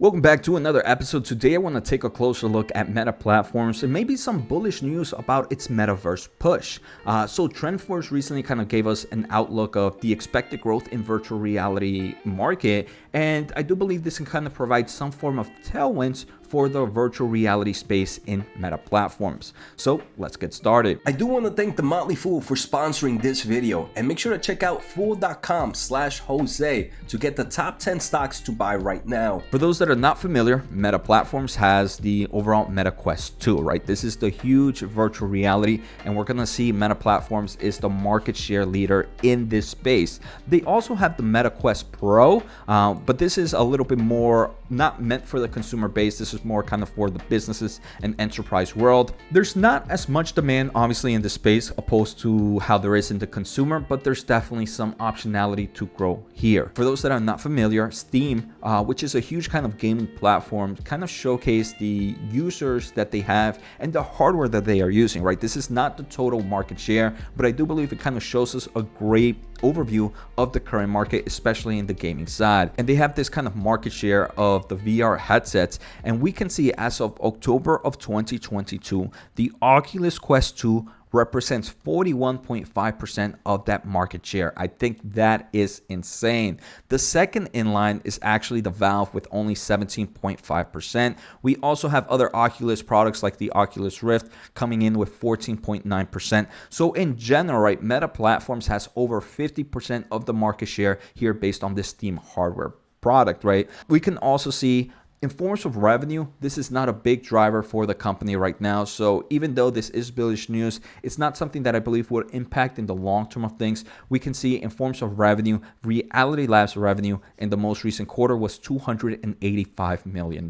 Welcome back to another episode. Today I want to take a closer look at Meta Platforms and maybe some bullish news about its metaverse push. So TrendForce recently kind of gave us an outlook of the expected growth in virtual reality market, and I do believe this can kind of provide some form of tailwinds for the virtual reality space in Meta Platforms. So let's get started. I do want to thank The Motley Fool for sponsoring this video, and make sure to check out fool.com/Jose to get the top 10 stocks to buy right now. For those that are not familiar, Meta Platforms has the overall Meta Quest 2, right? This is the huge virtual reality, and we're gonna see Meta Platforms is the market share leader in this space. They also have the Meta Quest Pro, but this is a little bit more not meant for the consumer base. This is more kind of for the businesses and enterprise world. There's not as much demand obviously in this space opposed to how there is in the consumer, but there's definitely some optionality to grow here. For those that are not familiar, Steam, which is a huge kind of gaming platform, kind of showcase the users that they have and the hardware that they are using, right? This is not the total market share, but I do believe it kind of shows us a great overview of the current market, especially in the gaming side. And they have this kind of market share of the VR headsets, and we can see as of October of 2022, the Oculus Quest 2 represents 41.5% of that market share. I think that is insane. The second in line is actually the Valve with only 17.5%. We also have other Oculus products like the Oculus Rift coming in with 14.9%. So in general, right, Meta Platforms has over 50% of the market share here based on this Steam hardware product, right? We can also see in forms of revenue, this is not a big driver for the company right now. So even though this is bullish news, it's not something that I believe would impact in the long term of things. We can see in forms of revenue, Reality Labs revenue in the most recent quarter was $285 million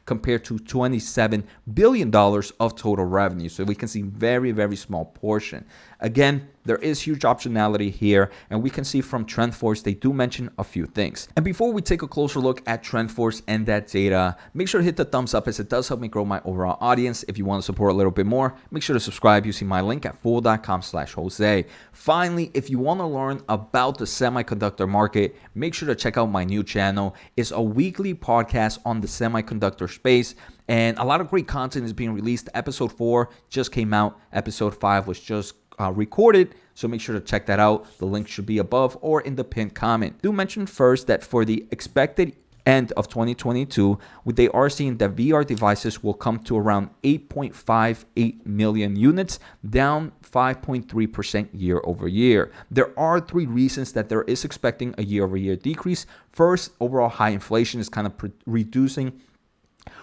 compared to $27 billion of total revenue. So we can see very, very small portion. Again, there is huge optionality here, and we can see from TrendForce, they do mention a few things. And before we take a closer look at TrendForce and that data, make sure to hit the thumbs up as it does help me grow my overall audience. If you want to support a little bit more, make sure to subscribe using my link at fool.com/Jose. Finally, if you want to learn about the semiconductor market, make sure to check out my new channel. It's a weekly podcast on the semiconductor space, and a lot of great content is being released. Episode 4 just came out. Episode 5 was just recorded, so make sure to check that out. The link should be above or in the pinned comment. Do mention first that for the expected end of 2022, they are seeing that VR devices will come to around 8.58 million units, down 5.3% year over year. There are 3 reasons that there is expecting a year over year decrease. First, overall high inflation is kind of reducing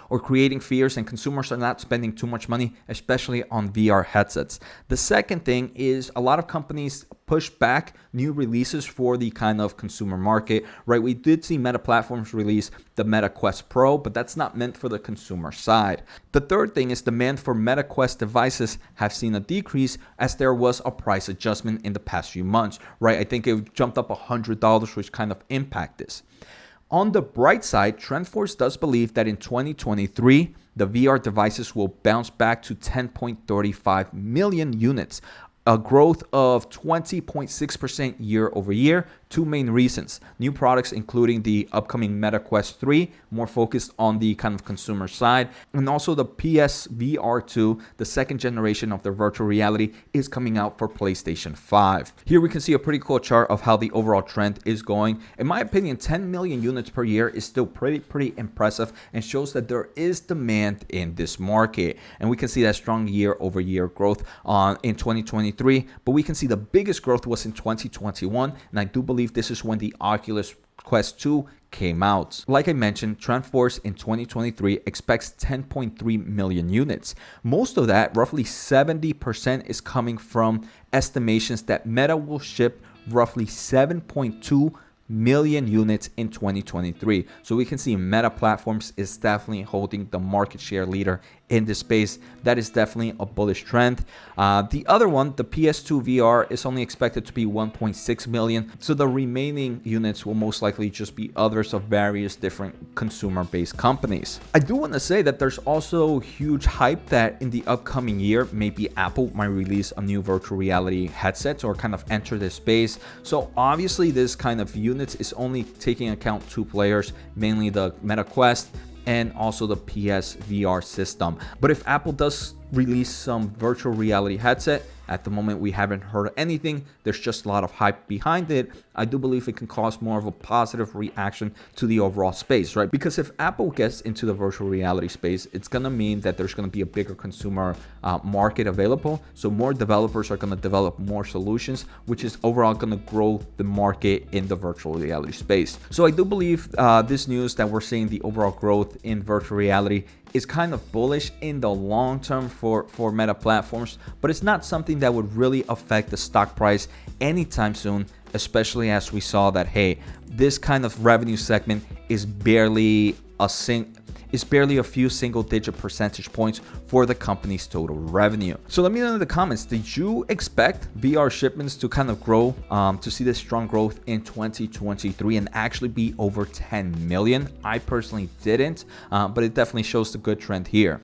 or creating fears, and consumers are not spending too much money, especially on VR headsets. The second thing is a lot of companies push back new releases for the kind of consumer market, right? We did see Meta Platforms release the Meta Quest Pro, but that's not meant for the consumer side. The third thing is demand for Meta Quest devices have seen a decrease as there was a price adjustment in the past few months, right? I think it jumped up $100, which kind of impact this. On the bright side, TrendForce does believe that in 2023, the VR devices will bounce back to 10.35 million units, a growth of 20.6% year over year. 2 main reasons: new products including the upcoming Meta Quest 3, more focused on the kind of consumer side, and also the PSVR 2, the second generation of the virtual reality, is coming out for PlayStation 5. Here we can see a pretty cool chart of how the overall trend is going. In my opinion, 10 million units per year is still pretty impressive and shows that there is demand in this market. And we can see that strong year over year growth in 2023, but we can see the biggest growth was in 2021, and I do believe this is when the Oculus Quest 2 came out. Like I mentioned, TrendForce in 2023 expects 10.3 million units. Most of that, roughly 70%, is coming from estimations that Meta will ship roughly 7.2 million units in 2023. So we can see Meta Platforms is definitely holding the market share leader in this space, that is definitely a bullish trend. The other one, the PS2 VR, is only expected to be 1.6 million. So the remaining units will most likely just be others of various different consumer-based companies. I do want to say that there's also huge hype that in the upcoming year, maybe Apple might release a new virtual reality headset or kind of enter this space. So obviously this kind of units is only taking account two players, mainly the Meta Quest and also the PS VR system. But if Apple does release some virtual reality headset, at the moment we haven't heard anything, there's just a lot of hype behind it. I do believe it can cause more of a positive reaction to the overall space, right? Because if Apple gets into the virtual reality space, it's gonna mean that there's gonna be a bigger consumer market available. So more developers are gonna develop more solutions, which is overall gonna grow the market in the virtual reality space. So I do believe this news that we're seeing the overall growth in virtual reality is kind of bullish in the long term for Meta Platforms, but it's not something that would really affect the stock price anytime soon, especially as we saw that, hey, this kind of revenue segment is barely a few single-digit percentage points for the company's total revenue. So let me know in the comments, did you expect VR shipments to kind of grow, to see this strong growth in 2023 and actually be over 10 million? I personally didn't, but it definitely shows the good trend here.